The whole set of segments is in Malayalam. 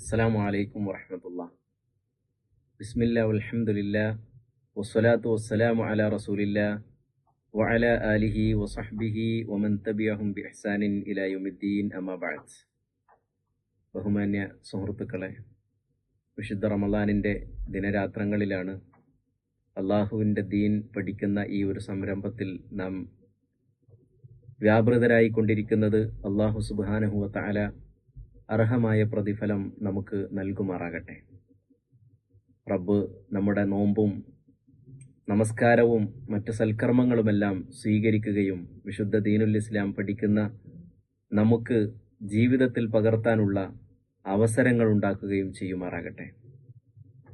അസ്സലാമു അലൈക്കും വറഹ്മത്തുള്ളാഹി. ബിസ്മില്ലാ വൽഹംദുലില്ലാ വസ്സലാത്തു വസ്സലാമു അലാ റസൂലില്ലാ വഅലാ ആലിഹി വസഹ്ബിഹി വമൻ തബിഅഹും ബിഇഹ്സാനിൻ ഇലാ യൗമിദ്ദീൻ അമ്മാ ബഅദ്. ബഹുമാന്യ സുഹൃത്തുക്കളെ, വിശുദ്ധ റമളാനിൻ്റെ ദിനരാത്രങ്ങളിലാണ് അള്ളാഹുവിൻ്റെ ദീൻ പഠിക്കുന്ന ഈ ഒരു സംരംഭത്തിൽ നാം വ്യാപൃതരായിക്കൊണ്ടിരിക്കുന്നത്. അള്ളാഹു സുബ്ഹാനഹു വ തആല അർഹമായ പ്രതിഫലം നമുക്ക് നൽകുമാറാകട്ടെ. റബ്ബ് നമ്മുടെ നോമ്പും നമസ്കാരവും മറ്റ് സൽക്കർമ്മങ്ങളുമെല്ലാം സ്വീകരിക്കുകയും വിശുദ്ധ ദീനുൽ ഇസ്ലാം പഠിക്കുന്ന നമുക്ക് ജീവിതത്തിൽ പകർത്താനുള്ള അവസരങ്ങൾ ഉണ്ടാക്കുകയും ചെയ്യുമാറാകട്ടെ.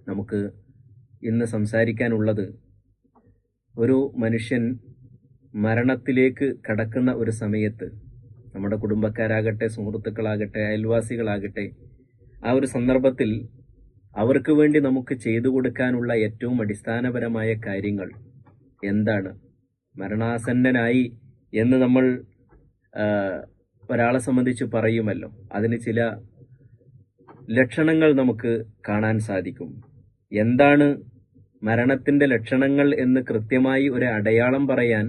നമുക്ക് ഇന്ന് സംസാരിക്കാനുള്ളത്, ഒരു മനുഷ്യൻ മരണത്തിലേക്ക് കടക്കുന്ന ഒരു സമയത്ത് നമ്മുടെ കുടുംബക്കാരാകട്ടെ, സുഹൃത്തുക്കളാകട്ടെ, അയൽവാസികളാകട്ടെ, ആ ഒരു സന്ദർഭത്തിൽ അവർക്ക് വേണ്ടി നമുക്ക് ചെയ്തു കൊടുക്കാനുള്ള ഏറ്റവും അടിസ്ഥാനപരമായ കാര്യങ്ങൾ എന്താണ്? മരണാസന്നനായി എന്ന് നമ്മൾ ഒരാളെ സംബന്ധിച്ച് പറയുമല്ലോ, അതിന് ചില ലക്ഷണങ്ങൾ നമുക്ക് കാണാൻ സാധിക്കും. എന്താണ് മരണത്തിൻ്റെ ലക്ഷണങ്ങൾ എന്ന് കൃത്യമായി ഒരു അടയാളം പറയാൻ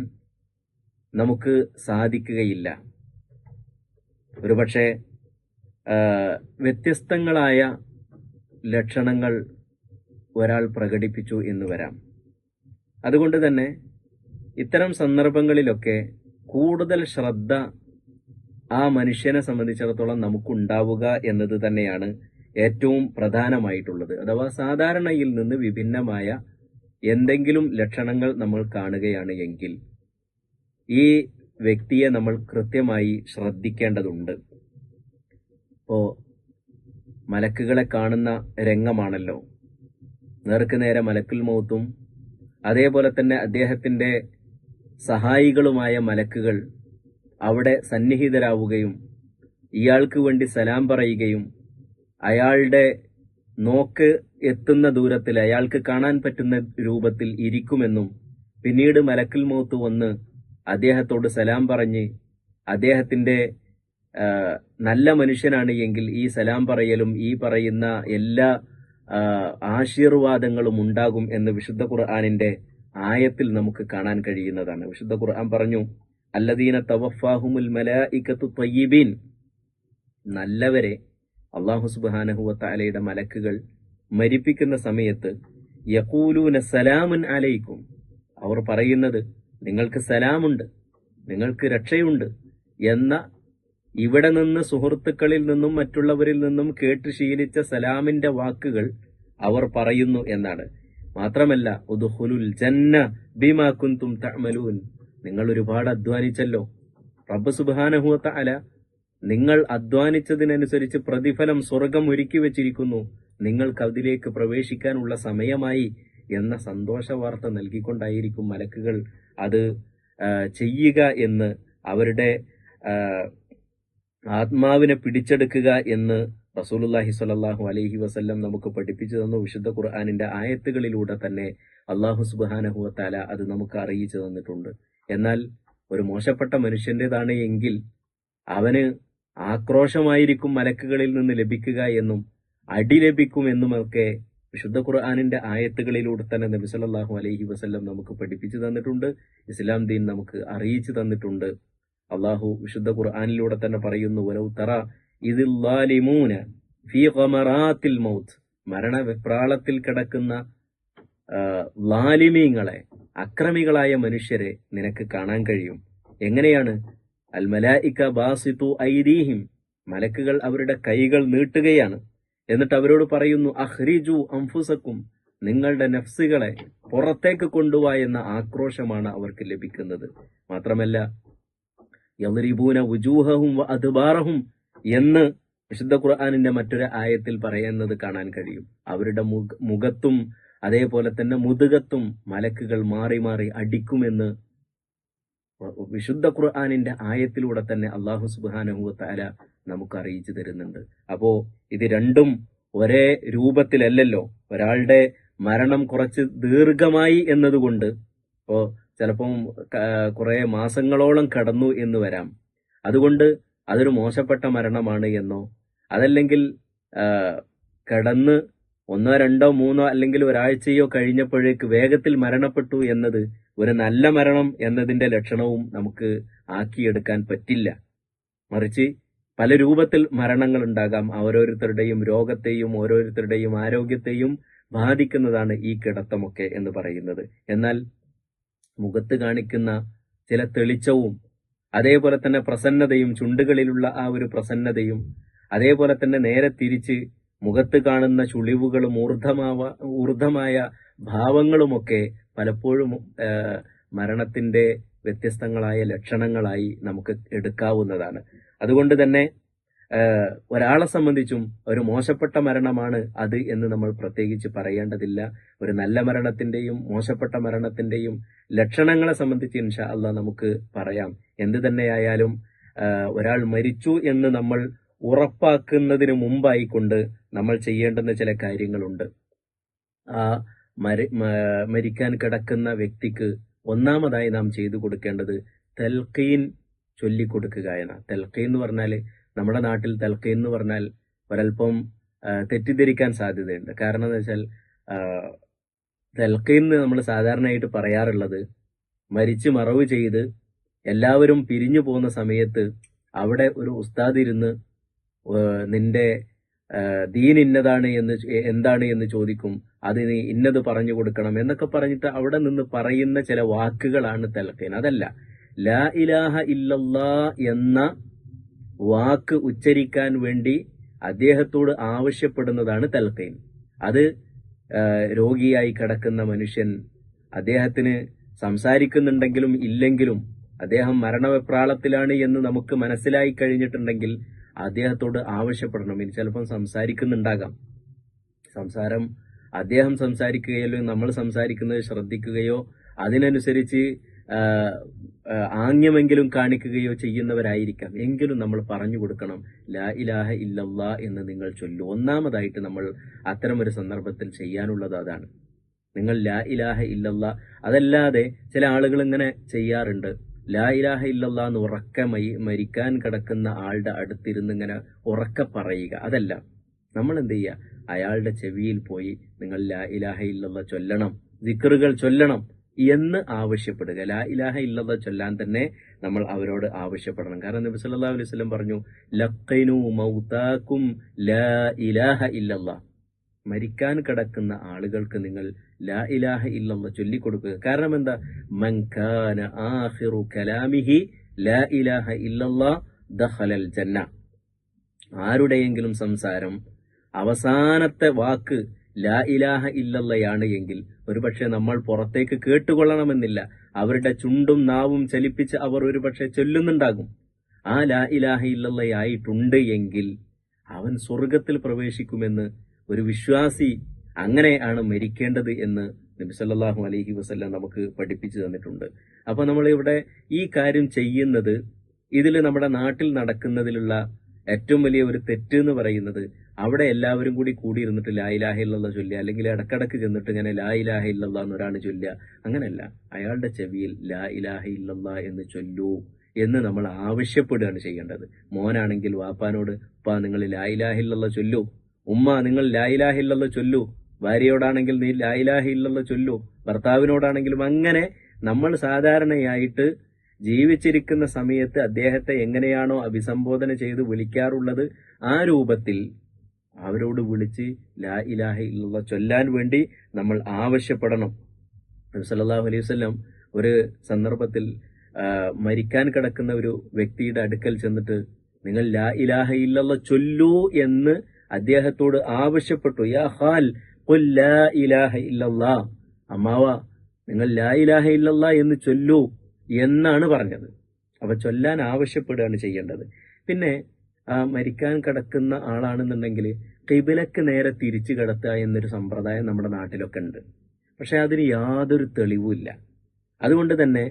നമുക്ക് സാധിക്കുകയില്ല. ഒരുപക്ഷെ വ്യത്യസ്തങ്ങളായ ലക്ഷണങ്ങൾ ഒരാൾ പ്രകടിപ്പിച്ചു എന്ന് വരാം. അതുകൊണ്ട് തന്നെ ഇത്തരം സന്ദർഭങ്ങളിലൊക്കെ കൂടുതൽ ശ്രദ്ധ ആ മനുഷ്യനെ സംബന്ധിച്ചിടത്തോളം നമുക്കുണ്ടാവുക എന്നത് തന്നെയാണ് ഏറ്റവും പ്രധാനമായിട്ടുള്ളത്. അഥവാ സാധാരണയിൽ നിന്ന് വിഭിന്നമായ എന്തെങ്കിലും ലക്ഷണങ്ങൾ നമ്മൾ കാണുകയാണ് എങ്കിൽ ഈ വ്യക്തിയെ നമ്മൾ കൃത്യമായി ശ്രദ്ധിക്കേണ്ടതുണ്ട്. ഇപ്പോൾ മലക്കുകളെ കാണുന്ന രംഗമാണല്ലോ, നേർക്ക് നേരെ മലക്കുൽ മൗത്തും അതേപോലെ തന്നെ അദ്ദേഹത്തിൻ്റെ സഹായികളുമായ മലക്കുകൾ അവിടെ സന്നിഹിതരാവുകയും ഇയാൾക്ക് വേണ്ടി സലാം പറയുകയും അയാളുടെ നോക്ക് എത്തുന്ന ദൂരത്തിൽ അയാൾക്ക് കാണാൻ പറ്റുന്ന രൂപത്തിൽ ഇരിക്കുമെന്നും പിന്നീട് മലക്കുൽ മൗത്ത് വന്ന് അദ്ദേഹത്തോട് സലാം പറഞ്ഞ് അദ്ദേഹത്തിൻ്റെ നല്ല മനുഷ്യനാണ് എങ്കിൽ ഈ സലാം പറയലും ഈ പറയുന്ന എല്ലാ ആശീർവാദങ്ങളും ഉണ്ടാകും എന്ന് വിശുദ്ധ ഖുർആനിൻ്റെ ആയത്തിൽ നമുക്ക് കാണാൻ കഴിയുന്നതാണ്. വിശുദ്ധ ഖുർആൻ പറഞ്ഞു, അല്ലദീന തവഫാഹുമുൽ മലായികത്തു ത്വയ്യിബീൻ, നല്ലവരെ അല്ലാഹു സുബ്ഹാനഹു വ തആലയുടെ മലക്കുകൾ മരിപ്പിക്കുന്ന സമയത്ത് യഖൂലൂന സലാമുൻ അലൈക്കും, അവർ പറയുന്നത് നിങ്ങൾക്ക് സലാമുണ്ട്, നിങ്ങൾക്ക് രക്ഷയുണ്ട് എന്ന ഇവിടെ നിന്ന് സുഹൃത്തുക്കളിൽ നിന്നും മറ്റുള്ളവരിൽ നിന്നും കേട്ട് ശീലിച്ച സലാമിന്റെ വാക്കുകൾ അവർ പറയുന്നു എന്നാണ്. മാത്രമല്ല ഉദ്ഖുലുൽ ജന്ന ബിമാ കുൻതും തഅമലൂൻ, നിങ്ങൾ ഒരുപാട് അധ്വാനിച്ചല്ലോ, റബ്ബ് സുബ്ഹാനഹു വ തആല നിങ്ങൾ അധ്വാനിച്ചതിനനുസരിച്ച് പ്രതിഫലം സ്വർഗം ഒരുക്കി വെച്ചിരിക്കുന്നു, നിങ്ങൾക്ക് അതിലേക്ക് പ്രവേശിക്കാനുള്ള സമയമായി എന്ന സന്തോഷ വാർത്ത നൽകിക്കൊണ്ടായിരിക്കും മലക്കുകൾ അത് ചെയ്യുക എന്ന്, അവരുടെ ആത്മാവിനെ പിടിച്ചെടുക്കുക എന്ന് റസൂലുള്ളാഹി സ്വല്ലല്ലാഹു അലൈഹി വസല്ലം നമുക്ക് പഠിപ്പിച്ചു തന്നു. വിശുദ്ധ ഖുർആനിന്റെ ആയത്തുകളിലൂടെ തന്നെ അല്ലാഹു സുബ്ഹാനഹു വ തആല അത് നമുക്ക് അറിയിച്ചു തന്നിട്ടുണ്ട്. എന്നാൽ ഒരു മോശപ്പെട്ട മനുഷ്യൻ്റെതാണ് എങ്കിൽ അവന് ആക്രോശമായിരിക്കും മലക്കുകളിൽ നിന്ന് ലഭിക്കുക എന്നും അടി ലഭിക്കുമെന്നുമൊക്കെ വിശുദ്ധ ഖുർആനിന്റെ ആയത്തുകളിലൂടെ തന്നെ നബി സല്ലല്ലാഹു അലൈഹി വസല്ലം നമുക്ക് പഠിപ്പിച്ചു തന്നിട്ടുണ്ട്. ഇസ്ലാം ദീൻ നമുക്ക് അറിയിച്ചു തന്നിട്ടുണ്ട്. അള്ളാഹു വിശുദ്ധ ഖുർആനിലൂടെ തന്നെ പറയുന്നു, വലൗ തറ ഇദിൽ ളാലിമൂന ഫീ ഖമറാത്തിൽ മൗത്ത്, മരണവിപ്രാളത്തിൽ കിടക്കുന്ന ളാലിമീങ്ങളെ, അക്രമികളായ മനുഷ്യരെ നിനക്ക് കാണാൻ കഴിയും. എങ്ങനെയാണ്? അൽ മലായിക ബാസിതു ഐദീഹിം, മലക്കുകൾ അവരുടെ കൈകൾ നീട്ടുകയാണ്. എന്നിട്ട് അവരോട് പറയുന്നു, അഖ്രിജു അൻഫുസക്കും, നിങ്ങളുടെ നഫ്സുകളെ പുറത്തേക്ക് കൊണ്ടുവാ എന്ന ആക്രോശമാണ് അവർക്ക് ലഭിക്കുന്നത്. മാത്രമല്ല യദ്രിബൂന വുജൂഹഹും വ അദ്ബാറഹും എന്ന് വിശുദ്ധ ഖുർആനിന്റെ മറ്റൊരു ആയത്തിൽ പറയുന്നത് കാണാൻ കഴിയും. അവരുടെ മുഖത്തും അതേപോലെ തന്നെ മുതുകത്തും മലക്കുകൾ മാറി മാറി അടിക്കുമെന്ന് വിശുദ്ധ ഖുർആനിന്റെ ആയത്തിലൂടെ തന്നെ അല്ലാഹു സുബ്ഹാനഹു വ തആല നമുക്ക് അറിയിച്ചു തരുന്നുണ്ട്. അപ്പോ ഇത് രണ്ടും ഒരേ രൂപത്തിലല്ലല്ലോ. ഒരാളുടെ മരണം കുറച്ച് ദീർഘമായി എന്നതുകൊണ്ട് ഇപ്പോൾ ചിലപ്പം കുറെ മാസങ്ങളോളം കടന്നു എന്ന് വരാം, അതുകൊണ്ട് അതൊരു മോശപ്പെട്ട മരണമാണ് എന്നോ അതല്ലെങ്കിൽ കടന്ന് 1, 2, 3 അല്ലെങ്കിൽ ഒരാഴ്ചയോ കഴിഞ്ഞപ്പോഴേക്ക് വേഗത്തിൽ മരണപ്പെട്ടു എന്നത് ഒരു നല്ല മരണം എന്നതിന്റെ ലക്ഷണവും നമുക്ക് ആക്കിയെടുക്കാൻ പറ്റില്ല. മറിച്ച് പല രൂപത്തിൽ മരണങ്ങൾ ഉണ്ടാകാം. ഓരോരുത്തരുടെയും രോഗത്തെയും ഓരോരുത്തരുടെയും ആരോഗ്യത്തെയും ബാധിക്കുന്നതാണ് ഈ കിടത്തമൊക്കെ എന്ന് പറയുന്നത്. എന്നാൽ മുഖത്ത് കാണിക്കുന്ന ചില തെളിച്ചവും അതേപോലെ തന്നെ പ്രസന്നതയും, ചുണ്ടുകളിലുള്ള ആ ഒരു പ്രസന്നതയും, അതേപോലെ തന്നെ നേരെ തിരിച്ച് മുഖത്ത് കാണുന്ന ചുളിവുകളും ഊർദ്ധമായ ഭാവങ്ങളുമൊക്കെ പലപ്പോഴും മരണത്തിന്റെ വ്യത്യസ്തങ്ങളായ ലക്ഷണങ്ങളായി നമുക്ക് എടുക്കാവുന്നതാണ്. അതുകൊണ്ട് തന്നെ ഒരാളെ സംബന്ധിച്ചും ഒരു മോശപ്പെട്ട മരണമാണ് അത് എന്ന് നമ്മൾ പ്രത്യേകിച്ച് പറയേണ്ടതില്ല. ഒരു നല്ല മരണത്തിന്റെയും മോശപ്പെട്ട മരണത്തിന്റെയും ലക്ഷണങ്ങളെ സംബന്ധിച്ച് ഇൻഷാ അല്ലാഹ് നമുക്ക് പറയാം. എന്ത് തന്നെയായാലും ഒരാൾ മരിച്ചു എന്ന് നമ്മൾ ഉറപ്പാക്കുന്നതിന് മുമ്പായിക്കൊണ്ട് നമ്മൾ ചെയ്യേണ്ടുന്ന ചില കാര്യങ്ങളുണ്ട്. ആ മരിക്കാൻ കിടക്കുന്ന വ്യക്തിക്ക് ഒന്നാമതായി നാം ചെയ്തു കൊടുക്കേണ്ടത് തൽഖീൻ ചൊല്ലിക്കൊടുക്കുക എന്ന. തൽഖീൻ എന്ന് പറഞ്ഞാൽ, നമ്മുടെ നാട്ടിൽ തൽഖീൻ എന്ന് പറഞ്ഞാൽ ഒരൽപ്പം തെറ്റിദ്ധരിക്കാൻ സാധ്യതയുണ്ട്. കാരണം എന്ന് വെച്ചാൽ തൽഖീൻ നമ്മൾ സാധാരണയായിട്ട് പറയാറുള്ളത് മരിച്ച് മറവ് ചെയ്ത് എല്ലാവരും പിരിഞ്ഞു പോകുന്ന സമയത്ത് അവിടെ ഒരു ഉസ്താദ് ഇരുന്ന് നിന്റെ ദീൻ ഇന്നതാണ് എന്താണ് എന്ന് ചോദിക്കും, അതിന് ഇന്നത് പറഞ്ഞു കൊടുക്കണം എന്നൊക്കെ പറഞ്ഞിട്ട് അവിടെ നിന്ന് പറയുന്ന ചില വാക്കുകളാണ് തൽഖീൻ. അതല്ല, ലാ ഇലാഹ ഇല്ലല്ലാ എന്ന വാക്ക് ഉച്ചരിക്കാൻ വേണ്ടി അദ്ദേഹത്തോട് ആവശ്യപ്പെടുന്നതാണ് തൽഖീൻ. അത് രോഗിയായി കിടക്കുന്ന മനുഷ്യൻ അദ്ദേഹത്തിന് സംസാരിക്കുന്നുണ്ടെങ്കിലും ഇല്ലെങ്കിലും അദ്ദേഹം മരണവെപ്രാളത്തിലാണ് എന്ന് നമുക്ക് മനസ്സിലായി കഴിഞ്ഞിട്ടുണ്ടെങ്കിൽ അദ്ദേഹത്തോട് ആവശ്യപ്പെടണം. ഇനി ചിലപ്പം സംസാരിക്കുന്നുണ്ടാകാം, സംസാരം അദ്ദേഹം സംസാരിക്കുകയോ അല്ലെങ്കിൽ നമ്മൾ സംസാരിക്കുന്നത് ശ്രദ്ധിക്കുകയോ അതിനനുസരിച്ച് ആംഗ്യമെങ്കിലും കാണിക്കുകയോ ചെയ്യുന്നവരായിരിക്കാം. എങ്കിലും നമ്മൾ പറഞ്ഞു കൊടുക്കണം, ലാ ഇലാഹ ഇല്ലല്ലാ എന്ന് നിങ്ങൾ ചൊല്ലൂ. ഒന്നാമതായിട്ട് നമ്മൾ അത്തരമൊരു സന്ദർഭത്തിൽ ചെയ്യാനുള്ളത് അതാണ്. നിങ്ങൾ ലാ ഇലാഹ ഇല്ലല്ലാ. അതല്ലാതെ ചില ആളുകൾ ഇങ്ങനെ ചെയ്യാറുണ്ട്, ലാ ഇലാഹ ഇല്ലല്ലാ എന്ന് ഉറക്കെ മരിക്കാൻ കിടക്കുന്ന ആളുടെ അടുത്തിരുന്ന് ഇങ്ങനെ ഉറക്കെ പറയുക. അതല്ല, നമ്മൾ എന്ത് ചെയ്യുക, അയാളുടെ ചെവിയിൽ പോയി നിങ്ങൾ ലാ ഇലാഹ ഇല്ലല്ലാ ചൊല്ലണം, ദിക്റുകൾ ചൊല്ലണം എന്ന് ആവശ്യപ്പെടുക. ലാ ഇലാഹ ഇല്ലല്ലാ ചൊല്ലാൻ തന്നെ നമ്മൾ അവരോട് ആവശ്യപ്പെടണം. കാരണം നബി സല്ലല്ലാഹു അലൈഹി വസല്ലം പറഞ്ഞു, ലഖിനു മൗതാകും ലാ ഇലാഹ ഇല്ലല്ലാ. മരിക്കാൻ കിടക്കുന്ന ആളുകൾക്ക് നിങ്ങൾ ലാ ഇലാഹ ഇല്ലല്ലാ ചൊല്ലിക്കൊടുക്കുക. കാരണം എന്താ, മൻ കാന ആഖിറു കലാമിഹി ലാ ഇലാഹ ഇല്ലല്ലാ ദഖലൽ ജന്ന. ആരുടെയെങ്കിലും സംസാരം അവസാനത്തെ വാക്ക് ലാ ഇലാഹ ഇല്ലല്ലയാണ് എങ്കിൽ ഒരുപക്ഷെ നമ്മൾ പുറത്തേക്ക് കേട്ടുകൊള്ളണമെന്നില്ല, അവരുടെ ചുണ്ടും നാവും ചലിപ്പിച്ച് അവർ ഒരുപക്ഷെ ചൊല്ലുന്നുണ്ടാകും. ആ ലാ ഇലാഹ ഇല്ലല്ലയായിട്ടുണ്ട് എങ്കിൽ അവൻ സ്വർഗത്തിൽ പ്രവേശിക്കുമെന്ന് ഒരു വിശ്വാസി അങ്ങനെയാണ് മരിക്കേണ്ടത് എന്ന് നബി സല്ലല്ലാഹു അലൈഹി വസല്ലം നമുക്ക് പഠിപ്പിച്ചു തന്നിട്ടുണ്ട്. അപ്പൊ നമ്മൾ ഇവിടെ ഈ കാര്യം ചെയ്യുന്നത്, ഇതിൽ നമ്മുടെ നാട്ടിൽ നടക്കുന്നതിലുള്ള ഏറ്റവും വലിയ ഒരു തെറ്റ് എന്ന് പറയുന്നത്, അവിടെ എല്ലാവരും കൂടിയിരുന്നിട്ട് ലാ ഇലാഹ ഇല്ലല്ലാഹ് ചൊല്ലുക, അല്ലെങ്കിൽ ഇടക്കിടക്ക് ചെന്നിട്ട് ഇങ്ങനെ ലാ ഇലാഹ ഇല്ലല്ലാഹ് എന്നൊരാണ് ചൊല്ലുക. അങ്ങനെയല്ല, അയാളുടെ ചെവിയിൽ ലാ ഇലാഹ ഇല്ലല്ലാഹ് എന്ന് ചൊല്ലൂ എന്ന് നമ്മൾ ആവശ്യപ്പെടുകയാണ് ചെയ്യേണ്ടത്. മോനാണെങ്കിൽ വാപ്പാനോട്, ഉപ്പാ നിങ്ങൾ ലാ ഇലാഹ ഇല്ലല്ലാഹ് ചൊല്ലൂ, ഉമ്മ നിങ്ങൾ ലാ ഇലാഹ ഇല്ലല്ലാഹ് ചൊല്ലൂ, ഭാര്യയോടാണെങ്കിൽ നീ ലാ ഇലാഹ ഇല്ലല്ലാഹ് ചൊല്ലൂ, ഭർത്താവിനോടാണെങ്കിലും അങ്ങനെ നമ്മൾ സാധാരണയായിട്ട് ജീവിച്ചിരിക്കുന്ന സമയത്ത് അദ്ദേഹത്തെ എങ്ങനെയാണോ അഭിസംബോധന ചെയ്ത് വിളിക്കാറുള്ളത് ആ രൂപത്തിൽ അവരോട് വിളിച്ച് ലാ ഇലാഹ ഇല്ലല്ലാഹ് ചൊല്ലാൻ വേണ്ടി നമ്മൾ ആവശ്യപ്പെടണം. നബി സല്ലല്ലാഹു അലൈഹി വസല്ലം ഒരു സന്ദർഭത്തിൽ മരിക്കാൻ കിടക്കുന്ന ഒരു വ്യക്തിയുടെ അടുക്കൽ ചെന്നിട്ട് നിങ്ങൾ ലാ ഇലാഹ ഇല്ലല്ലാഹ് ചൊല്ലൂ എന്ന് അദ്ദേഹത്തോട് ആവശ്യപ്പെട്ടു. യാ ഖാൽ ഖുൽ ലാ ഇലാഹ ഇല്ലല്ലാഹ്, അമ്മാവ നിങ്ങൾ ലാ ഇലാഹ ഇല്ലല്ലാഹ് എന്ന് ചൊല്ലൂ എന്നാണ് പറഞ്ഞത്. അപ്പൊ ചൊല്ലാൻ ആവശ്യപ്പെടുകയാണ് ചെയ്യേണ്ടത്. പിന്നെ മരിക്കാൻ കിടക്കുന്ന ആളാണെന്നുണ്ടെങ്കിൽ ഖിബിലക്ക് നേരെ തിരിച്ചു കിടത്തുക എന്നൊരു സമ്പ്രദായം നമ്മുടെ നാട്ടിലൊക്കെ ഉണ്ട്. പക്ഷെ അതിന് യാതൊരു തെളിവുമില്ല. അതുകൊണ്ട് തന്നെ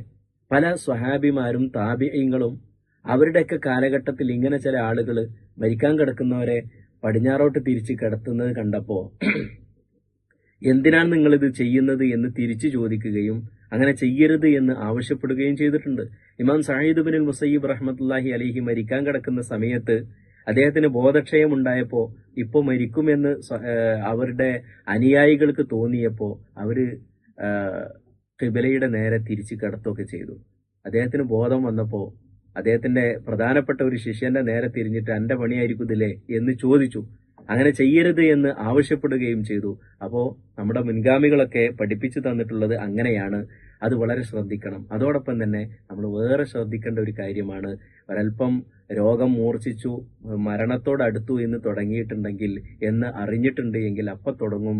പല സ്വഹാബിമാരും താബിഈങ്ങളും അവരുടെയൊക്കെ കാലഘട്ടത്തിൽ ഇങ്ങനെ ചില ആളുകൾ മരിക്കാൻ കിടക്കുന്നവരെ പടിഞ്ഞാറോട്ട് തിരിച്ച് കിടത്തുന്നത് കണ്ടപ്പോ എന്തിനാണ് നിങ്ങളിത് ചെയ്യുന്നത് എന്ന് തിരിച്ചു ചോദിക്കുകയും അങ്ങനെ ചെയ്യരുത് എന്ന് ആവശ്യപ്പെടുകയും ചെയ്തിട്ടുണ്ട്. ഇമാം സഈദ് ഇബ്നുൽ മുസയ്യിബ് റഹ്മത്തുള്ളാഹി അലൈഹി മരിക്കാൻ കിടക്കുന്ന സമയത്ത് അദ്ദേഹത്തിന് ബോധക്ഷയമുണ്ടായപ്പോ ഇപ്പൊ മരിക്കുമെന്ന് അവരുടെ അനുയായികൾക്ക് തോന്നിയപ്പോ അവര് ഖിബലയുടെ നേരെ തിരിച്ചു കിടത്തുകയൊക്കെ ചെയ്തു. അദ്ദേഹത്തിന് ബോധം വന്നപ്പോ അദ്ദേഹത്തിന്റെ പ്രധാനപ്പെട്ട ഒരു ശിഷ്യന്റെ നേരെ തിരിഞ്ഞിട്ട് എന്റെ പണിയായിരിക്കും ഇതില്ലേ എന്ന് ചോദിച്ചു. അങ്ങനെ ചെയ്യരുത് എന്ന് ആവശ്യപ്പെടുകയും ചെയ്തു. അപ്പോ നമ്മുടെ മുൻഗാമികളൊക്കെ പഠിപ്പിച്ചു തന്നിട്ടുള്ളത് അങ്ങനെയാണ്. അത് വളരെ ശ്രദ്ധിക്കണം. അതോടൊപ്പം തന്നെ നമ്മൾ വേറെ ശ്രദ്ധിക്കേണ്ട ഒരു കാര്യമാണ്, ഒരൽപ്പം രോഗം മൂർച്ഛിച്ചു മരണത്തോടടുത്തു എന്ന് തുടങ്ങിയിട്ടുണ്ടെങ്കിൽ എന്ന് അറിഞ്ഞിട്ടുണ്ട് എങ്കിൽ അപ്പൊ തുടങ്ങും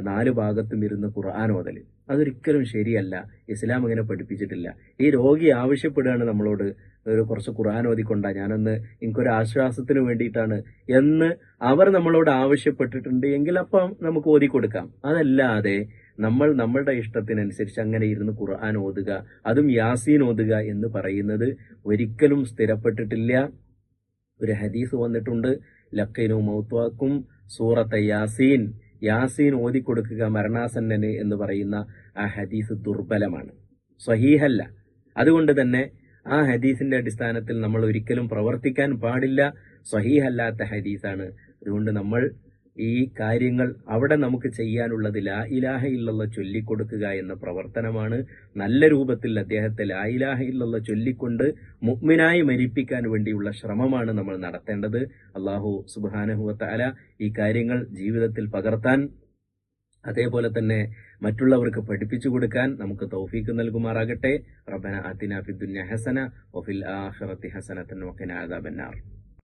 4 ഭാഗത്തും ഇരുന്ന് ഖുർആൻ ഓതല്. അതൊരിക്കലും ശരിയല്ല. ഇസ്ലാം അങ്ങനെ പഠിപ്പിച്ചിട്ടില്ല. ഈ രോഗി ആവശ്യപ്പെടുകയാണ് നമ്മളോട്, ഒരു കുറച്ച് ഖുർആൻ ഓതിക്കൊണ്ടാ, ഞാനൊന്ന് എനിക്കൊരു ആശ്വാസത്തിന് വേണ്ടിയിട്ടാണ് എന്ന് അവർ നമ്മളോട് ആവശ്യപ്പെട്ടിട്ടുണ്ട് എങ്കിൽ അപ്പം നമുക്ക് ഓതി കൊടുക്കാം. അതല്ലാതെ നമ്മൾ നമ്മളുടെ ഇഷ്ടത്തിനനുസരിച്ച് അങ്ങനെ ഇരുന്ന് ഖുർആൻ ഓതുക, അതും യാസീൻ ഓതുക എന്ന് പറയുന്നത് ഒരിക്കലും സ്ഥിരപ്പെട്ടിട്ടില്ല. ഒരു ഹദീസ് വന്നിട്ടുണ്ട്, ലക്കൈനു മൗത്വാക്കും സൂറത്തെ യാസീൻ, യാസീൻ ഓതിക്കൊടുക്കുക മരണാസന്നന് എന്ന് പറയുന്ന ആ ഹദീസ് ദുർബലമാണ്, സ്വഹീഹല്ല. അതുകൊണ്ട് തന്നെ ആ ഹദീസിന്റെ അടിസ്ഥാനത്തിൽ നമ്മൾ ഒരിക്കലും പ്രവർത്തിക്കാൻ പാടില്ല. സ്വഹീഹല്ലാത്ത ഹദീസാണ്. അതുകൊണ്ട് നമ്മൾ ഈ കാര്യങ്ങൾ അവിടെ നമുക്ക് ചെയ്യാനുള്ളത് ലാ ഇലാഹ ഇല്ലല്ലാഹ് ചൊല്ലിക്കൊടുക്കുക എന്ന പ്രവർത്തനമാണ്. നല്ല രൂപത്തിൽ അദ്ദേഹത്തെ ലാ ഇലാഹ ഇല്ലല്ലാഹ് ചൊല്ലിക്കൊണ്ട് മുഅ്മിനായി മരിപ്പിക്കാൻ വേണ്ടിയുള്ള ശ്രമമാണ് നമ്മൾ നടത്തേണ്ടത്. അല്ലാഹു സുബ്ഹാനഹു വ തആല ഈ കാര്യങ്ങൾ ജീവിതത്തിൽ പകർത്താൻ, അതേപോലെ തന്നെ മറ്റുള്ളവർക്ക് പഠിപ്പിച്ചു കൊടുക്കാൻ നമുക്ക് തൗഫീക്ക് നൽകുമാറാകട്ടെ. റബ്ബന ആതിനാ ഫിദ്ദുനിയ ഹസന വഫിൽ ആഖിറതി ഹസനതൻ വഖിനാ അദാബന്നാർ.